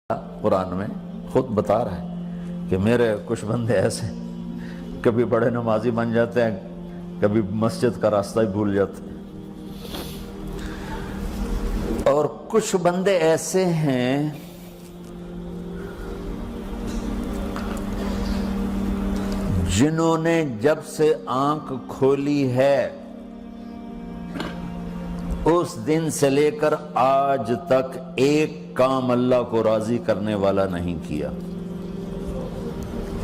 قرآن میں خود بتا رہا ہے کہ میرے کچھ بندے ایسے کبھی بڑے نمازی بن جاتے ہیں، کبھی مسجد کا راستہ ہی بھول جاتے ہیں، اور کچھ بندے ایسے ہیں جنہوں نے جب سے آنکھ کھولی ہے اس دن سے لے کر آج تک ایک کام اللہ کو راضی کرنے والا نہیں کیا۔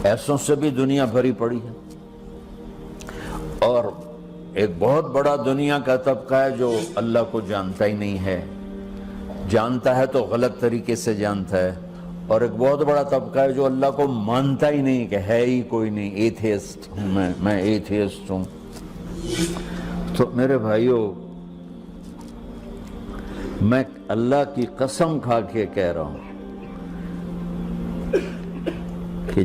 ایسوں سے بھی دنیا بھری پڑی ہے، اور ایک بہت بڑا دنیا کا طبقہ ہے جو اللہ کو جانتا ہی نہیں ہے، جانتا ہے تو غلط طریقے سے جانتا ہے، اور ایک بہت بڑا طبقہ ہے جو اللہ کو مانتا ہی نہیں کہ ہے ہی کوئی نہیں، ایتھیسٹ ہوں میں ایتھیسٹ ہوں۔ تو میرے بھائیوں، میں اللہ کی قسم کھا کے کہہ رہا ہوں کہ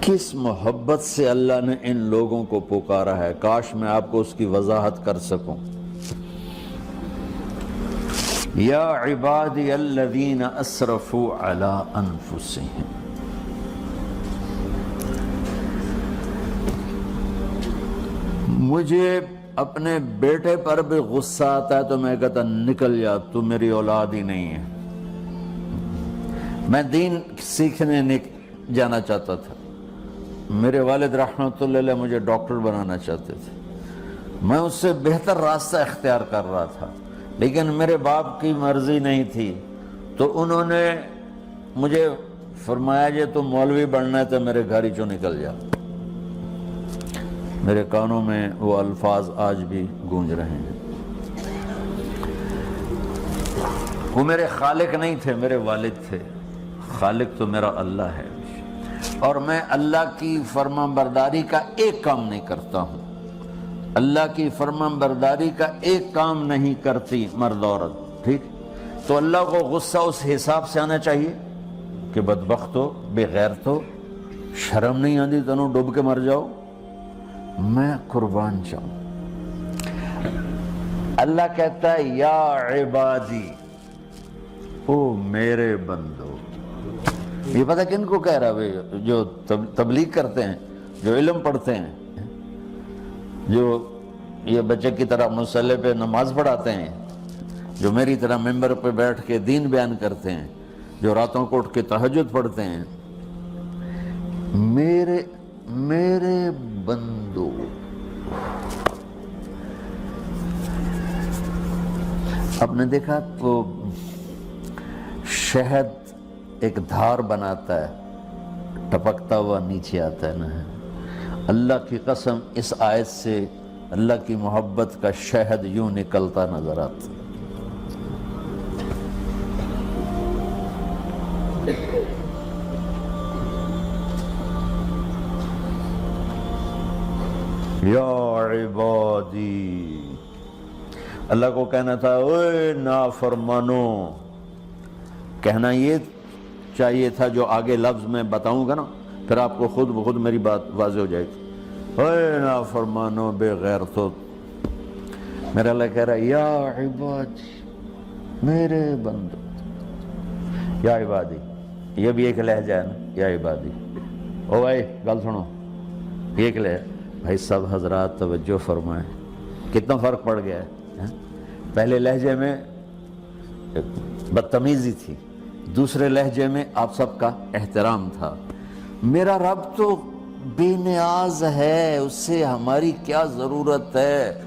کس محبت سے اللہ نے ان لوگوں کو پکارا ہے، کاش میں آپ کو اس کی وضاحت کر سکوں۔ یا عبادی الذین اسرفوا علی انفسہم، مجھے اپنے بیٹے پر بھی غصہ آتا ہے تو میں کہتا نکل جا، تو میری اولاد ہی نہیں ہے۔ میں دین سیکھنے جانا چاہتا تھا، میرے والد رحمۃ اللہ علیہ مجھے ڈاکٹر بنانا چاہتے تھے، میں اس سے بہتر راستہ اختیار کر رہا تھا، لیکن میرے باپ کی مرضی نہیں تھی، تو انہوں نے مجھے فرمایا جی تم مولوی بننا ہے تو میرے گھر ہی چوں نکل جا۔ میرے کانوں میں وہ الفاظ آج بھی گونج رہے ہیں۔ وہ میرے خالق نہیں تھے، میرے والد تھے، خالق تو میرا اللہ ہے، اور میں اللہ کی فرمان برداری کا ایک کام نہیں کرتا ہوں، اللہ کی فرمان برداری کا ایک کام نہیں کرتی مرد عورت، ٹھیک؟ تو اللہ کو غصہ اس حساب سے آنا چاہیے کہ بدبخت ہو، بے غیرت ہو، شرم نہیں آتی تنوں ڈوب کے مر جاؤ۔ میں قربان جاؤں، اللہ کہتا ہے یا عبادی، او میرے بندو۔ یہ پتہ کن کو کہہ رہا ہے؟ جو تبلیغ کرتے ہیں، جو علم پڑھتے ہیں، جو یہ بچے کی طرح مصلی پہ نماز پڑھاتے ہیں، جو میری طرح ممبر پہ بیٹھ کے دین بیان کرتے ہیں، جو راتوں کو اٹھ کے تہجد پڑھتے ہیں۔ میرے بندو، آپ نے دیکھا تو شہد ایک دھار بناتا ہے، ٹپکتا ہوا نیچے آتا ہے نا۔ اللہ کی قسم اس آیت سے اللہ کی محبت کا شہد یوں نکلتا نظر آتا۔ یا عبادی، اللہ کو کہنا تھا اوے نافرمانو، کہنا یہ چاہیے تھا جو آگے لفظ میں بتاؤں گا نا، پھر آپ کو خود بخود میری بات واضح ہو جائے گی۔ اوے نافرمانو، بے غیرتو، میرا اللہ کہہ رہا ہے یا عبادی، میرے بندو، یا عبادی، یہ بھی ایک لہجہ ہے نا، یا عبادی۔ او بھائی گل سنو، یہ ایک لہجہ، بھائی سب حضرات توجہ فرمائیں، کتنا فرق پڑ گیا ہے۔ پہلے لہجے میں بدتمیزی تھی، دوسرے لہجے میں آپ سب کا احترام تھا۔ میرا رب تو بے نیاز ہے، اس سے ہماری کیا ضرورت ہے،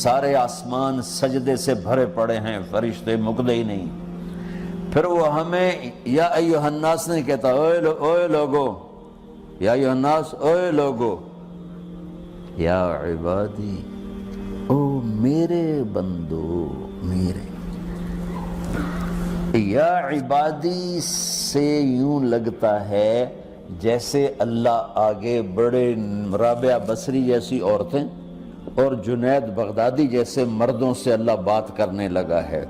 سارے آسمان سجدے سے بھرے پڑے ہیں، فرشتے مکدے ہی نہیں۔ پھر وہ ہمیں یا ایھا الناس نہیں کہتا، اوے لوگو، یا ایھا الناس، اوے لوگو، یا عبادی، او میرے بندو، میرے۔ یا عبادی سے یوں لگتا ہے جیسے اللہ آگے بڑے رابعہ بصری جیسی عورتیں اور جنید بغدادی جیسے مردوں سے اللہ بات کرنے لگا ہے۔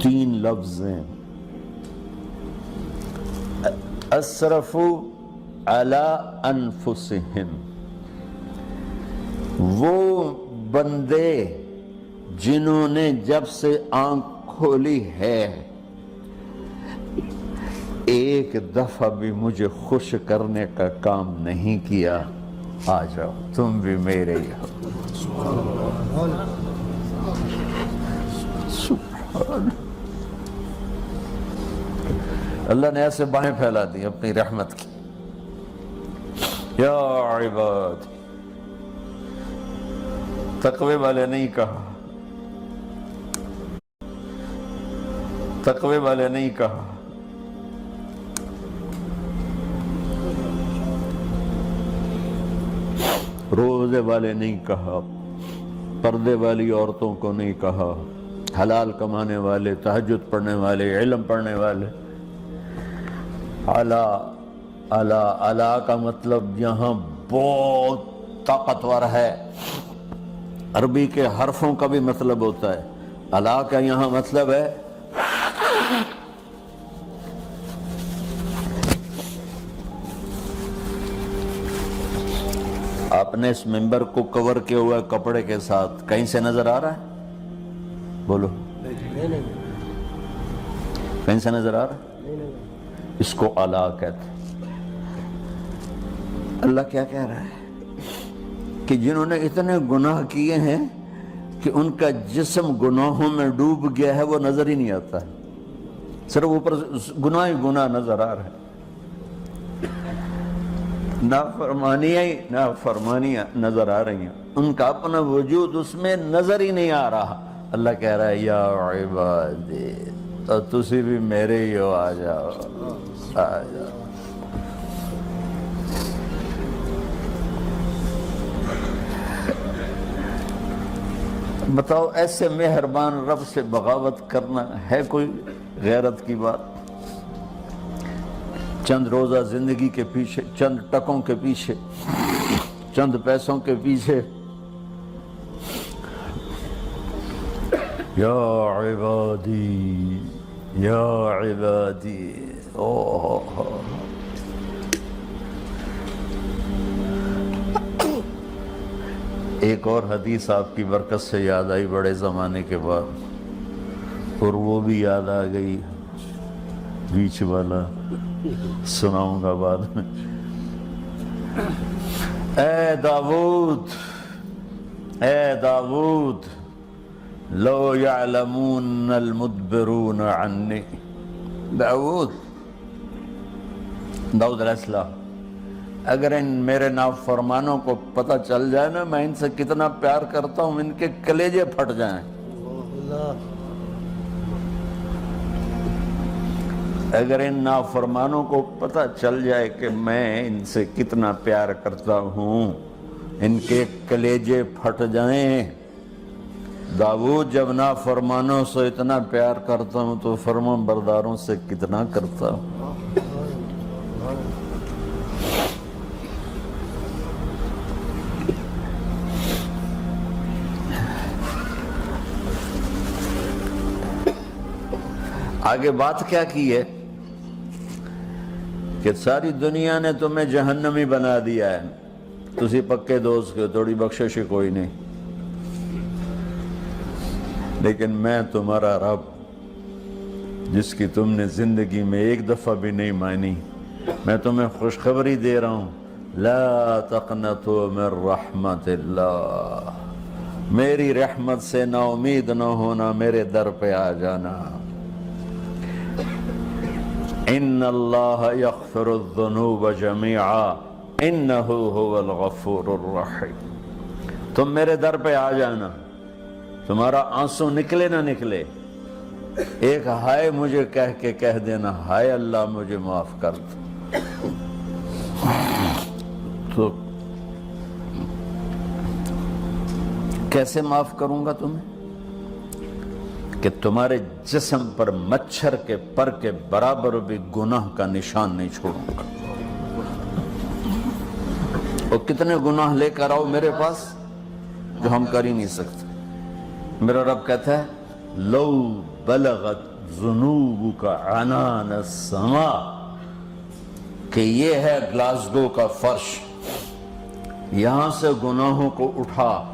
تین لفظ ہیں، اسرفوا علی انفسہم، وہ بندے جنہوں نے جب سے آنکھ کھولی ہے ایک دفعہ بھی مجھے خوش کرنے کا کام نہیں کیا، آ جاؤ تم بھی میرے ہی ہو۔ سبحان اللہ نے ایسے باہیں پھیلا دی اپنی رحمت کی۔ یا عباد، تقوی والے نہیں کہا، تقوی والے نہیں کہا، روزے والے نہیں کہا، پردے والی عورتوں کو نہیں کہا، حلال کمانے والے، تہجد پڑھنے والے، علم پڑھنے والے۔ اعلیٰ کا مطلب یہاں بہت طاقتور ہے، عربی کے حرفوں کا بھی مطلب ہوتا ہے۔ اعلیٰ کا یہاں مطلب ہے آپ نے اس ممبر کو کور کیا ہوا ہے کپڑے کے ساتھ، کہیں سے نظر آ رہا ہے؟ بولو، کہیں سے نظر آ رہا ہے؟ اس کو اعلیٰ کہتے ہیں۔ اللہ کیا کہہ رہا ہے کہ جنہوں نے اتنے گناہ کیے ہیں کہ ان کا جسم گناہوں میں ڈوب گیا ہے، وہ نظر ہی نہیں آتا ہے، صرف اوپر گناہ ہی گناہ نظر آ رہا ہے، نافرمانیاں نظر آ رہی ہیں، ان کا اپنا وجود اس میں نظر ہی نہیں آ رہا۔ اللہ کہہ رہا ہے یا عبادی، تو تسی بھی میرے ہی ہو، آ جاؤ آ جاؤ۔ بتاؤ ایسے مہربان رب سے بغاوت کرنا ہے کوئی غیرت کی بات؟ چند روزہ زندگی کے پیچھے، چند ٹکوں کے پیچھے، چند پیسوں کے پیچھے، یا عبادی یا عبادی، ایک اور حدیث آپ کی برکت سے یاد آئی بڑے زمانے کے بعد، اور وہ بھی یاد آ گئی، بیچ والا سناؤں گا بعد میں۔ اے داؤد، اے داؤد، لو یعلمون المدبرون عنی، داؤد علیہ السلام، اگر ان میرے نافرمانوں کو پتہ چل جائے نا میں ان سے کتنا پیار کرتا ہوں، ان کے کلیجے پھٹ جائیں۔ اگر ان نافرمانوں کو پتہ چل جائے کہ میں ان سے کتنا پیار کرتا ہوں، ان کے کلیجے پھٹ جائیں۔ داؤد جب نافرمانوں سے اتنا پیار کرتا ہوں تو فرمان برداروں سے کتنا کرتا ہوں۔ آگے بات کیا کی ہے کہ ساری دنیا نے تمہیں جہنمی بنا دیا ہے، تسی پکے دوست کے، تھوڑی بخشش کوئی نہیں، لیکن میں تمہارا رب جس کی تم نے زندگی میں ایک دفعہ بھی نہیں مانی، میں تمہیں خوشخبری دے رہا ہوں، لا تقنطوا من رحمت اللہ، میری رحمت سے نا امید نہ ہونا، میرے در پہ آ جانا۔ ان اللہ یغفر الذنوب جمیعا انہ هو الغفور الرحیم، تم میرے در پہ آ جانا، تمہارا آنسو نکلے نہ نکلے، ایک ہائے مجھے کہہ کے کہہ دینا، ہائے اللہ مجھے معاف کر دو، تو کیسے معاف کروں گا تمہیں؟ کہ تمہارے جسم پر مچھر کے پر کے برابر بھی گناہ کا نشان نہیں چھوڑوں گا۔ اور کتنے گناہ لے کر آؤ میرے پاس جو ہم کر ہی نہیں سکتے۔ میرا رب کہتا ہے لو بلغت ذنوبک عنان السماء، کہ یہ ہے گلاسگو کا فرش، یہاں سے گناہوں کو اٹھا